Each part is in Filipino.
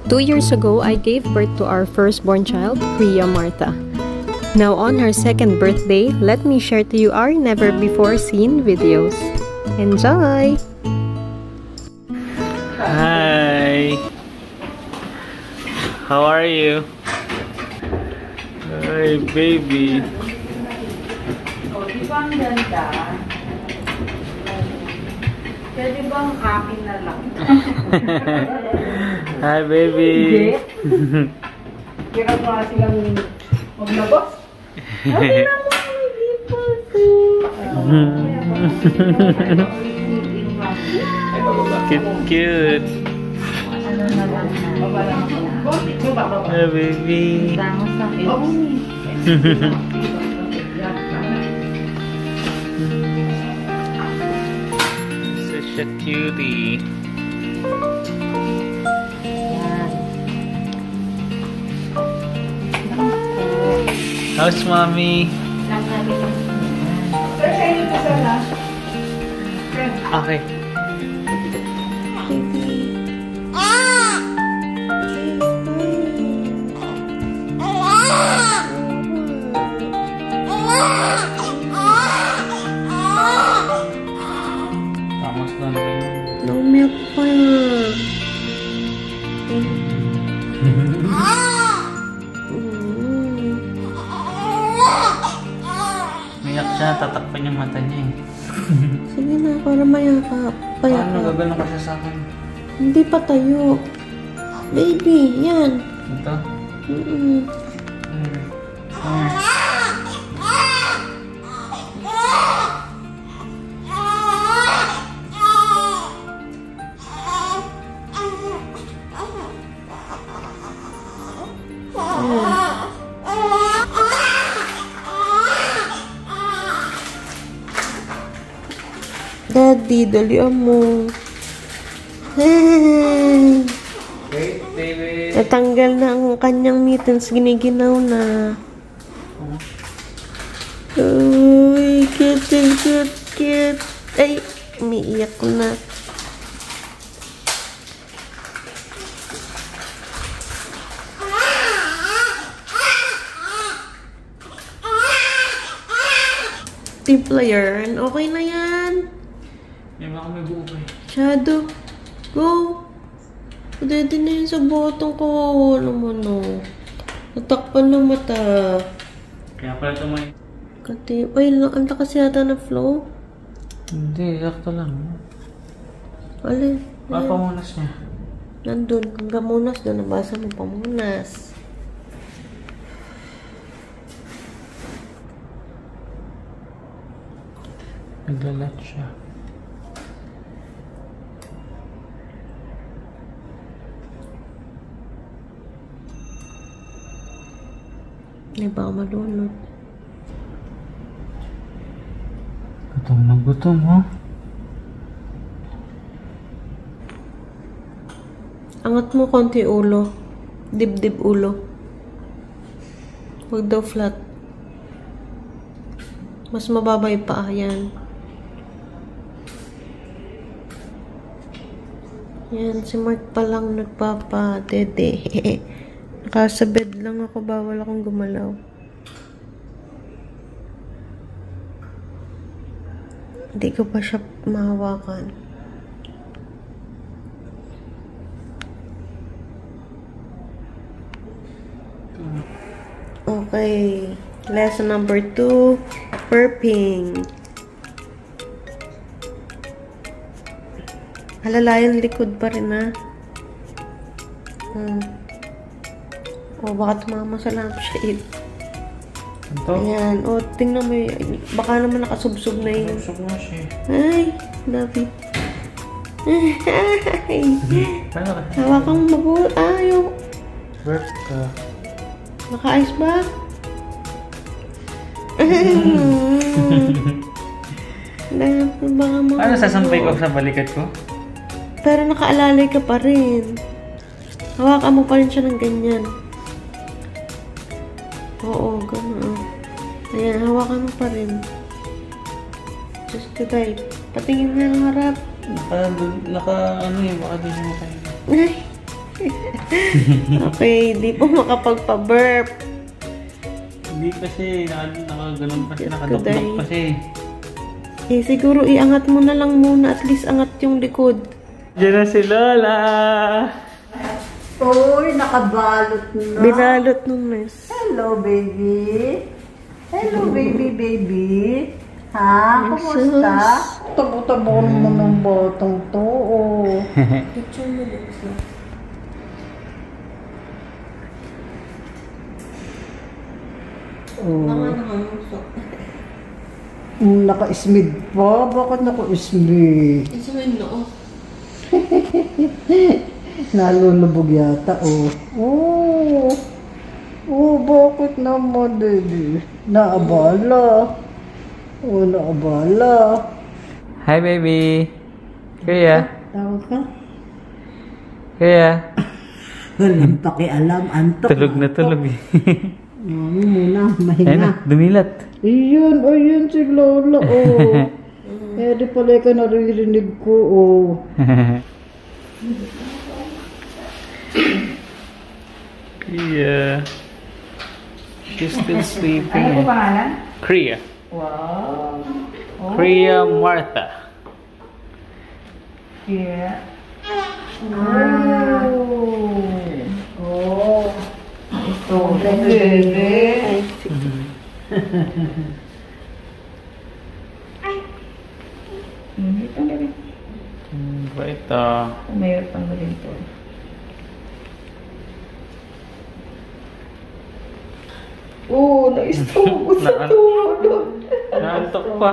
2 years ago, I gave birth to our firstborn child, Rhea Martha. Now on her second birthday, let me share to you our never-before-seen videos. Enjoy! Hi! How are you? Hi, baby! Di ba ang ganda? Pwede bang akin na lang? Hi, baby! Kira ba silang maglabas? Okay na mo, hindi po Cute! Ano na lang? Baba lang ako. Hi, baby! Tangos lang. Such a cutie! How's mommy? Okay. Tamos lang din. No milk pa. Umiyak siya, tatakpan yung mata niya eh. Sige na, para mayakap. Paano gagano ka siya sa akin? Hindi pa tayo. Baby, yan. Ito? Daddy, dalian mo. Wait, baby. Natanggal na ang kanyang mittens, giniginaw na. Uy, cute. Ay, umiiyak ko na. Team player, okay na yan. May mga may buo pa eh. Shadow, go. Pwede na yun sa botong, kawawa naman oh. Natakpan ng mata. Kaya pala ito may... Kati, ay, ang takas yata na flow. Hindi, sakto lang. Alin? Papamunas niya. Nandun, hanggang munas doon, nabasa mo pamunas. Naglalat siya. Hindi ba ako malunod? Gutom na gutom, ha? Angat mo konti ulo. Dibdib ulo. Huwag daw flat. Mas mababa yung paa yan. Yan, si Mark pa lang nagpapa-dede. Nakasa bed lang ako, bawal akong gumalaw. Hindi ko pa siya mahawakan. Okay. Lesson number 2, burping. Halalayan likod pa rin, ha? O, baka tumama sa lampshade. Ito? Ayan. O, tingnan mo yun. Baka naman nakasubsob na yun. Busog na siya. Ay, love it. Ay. Paano ka? Hawakan mo mabuti. Ayaw. Burp ka. Naka-ice ba? Baka mo. Paano sasampay ko sa balikat ko? Pero nakaalalay ka pa rin. Hawakan mo pa rin siya ng ganyan. Oo, gano'n. Ayan, hawakan mo pa rin. Just to type. Patingin na ng harap. Naka ano eh, baka di siya makain. Ay, Okay, di po makapagpa-burp. Hindi kasi, nakaganon pa siya, Yes, nakadukdok kuday. pa siya Eh, siguro iangat mo na lang muna. At least angat yung likod. Diyan na si Lola! Uy, nakabalot na. Binalot nung mes. Hello, baby. Hello, baby. Ha? Kumusta? Tabo-tabo mo ng botong to. Oh. Picture mo din siya. Naka-smid pa? Bakit naka-smid? Isa mo yung noo. Nalulubog yata, oh. Oh. Oh, bakit naman, baby? Naabala. Oh, naabala. Hi, baby! Kuya! Tawag ka? Kuya! Walang pakialam, antok. Tulog na tulog eh. Muna, Ayun na, mahinga. dumilat. Ayun si Lola, oh. Eh, di pala ka naririnig ko, oh. Kuya! She's still sleeping. Ano pangalan? Kriya. Wow. Kriya Martha. Yeah. Oh. Ito, bebe. Ito, bebe. Bait ah. Mayroon pang galing to. Oh, na-stroke sa tulog. Naantok pa.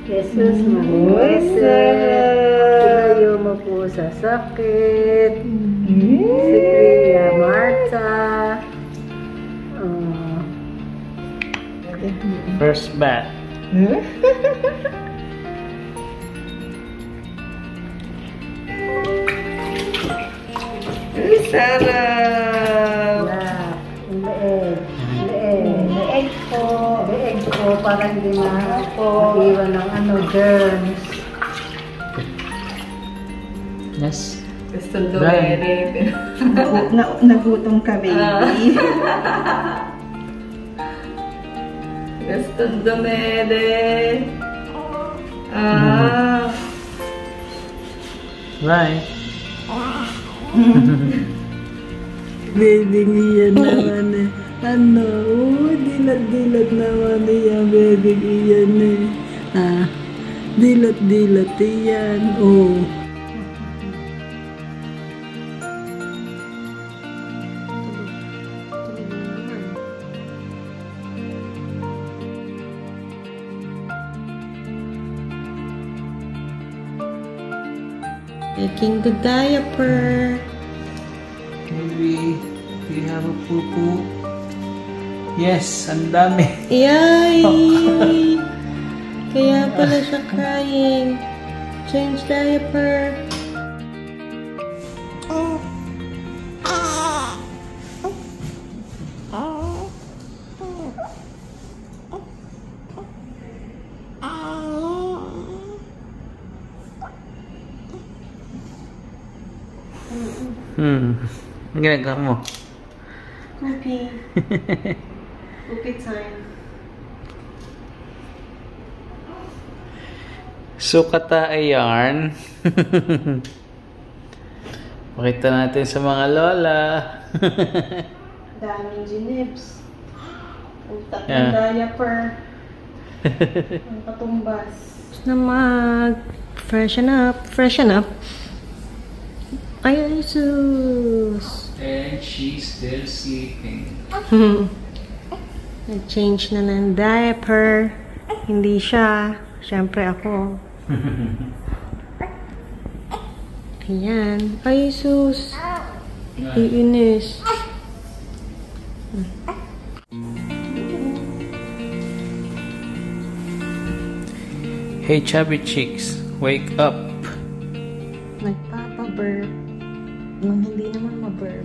Jesus, Ilayo mo po sa sakit. Si Kriya Martha. First bat. Sarap! Leeg po, para hindi iwan ng germs. Yes. Gusto dumere. Nagutom ka, baby. Gusto dumere. Bye. Baby, iyan naman eh. Dilat-dilat naman yan, baby, iyan eh. Dilat-dilat yan, oh. Making the diaper. Maybe we have a poo-poo. Yes, ang dami. Yay! Kaya pala siya crying. Change diaper. Ang ginagawa mo? Poopy. Poopy time. Sukata ay yarn. Pakita natin sa mga lola. Daming ginibs. Ang tatlong Yeah. diaper. Ang katumbas. Na mag-freshen up. Freshen up. Ay, sus. And she's still sleeping. Nag-change na ng diaper. Hindi siya. Siyempre ako. Ayan. Ay, sus. Iinis. Hey chubby cheeks, wake up. Nagpapa-burp. Nung hindi naman ma-burp.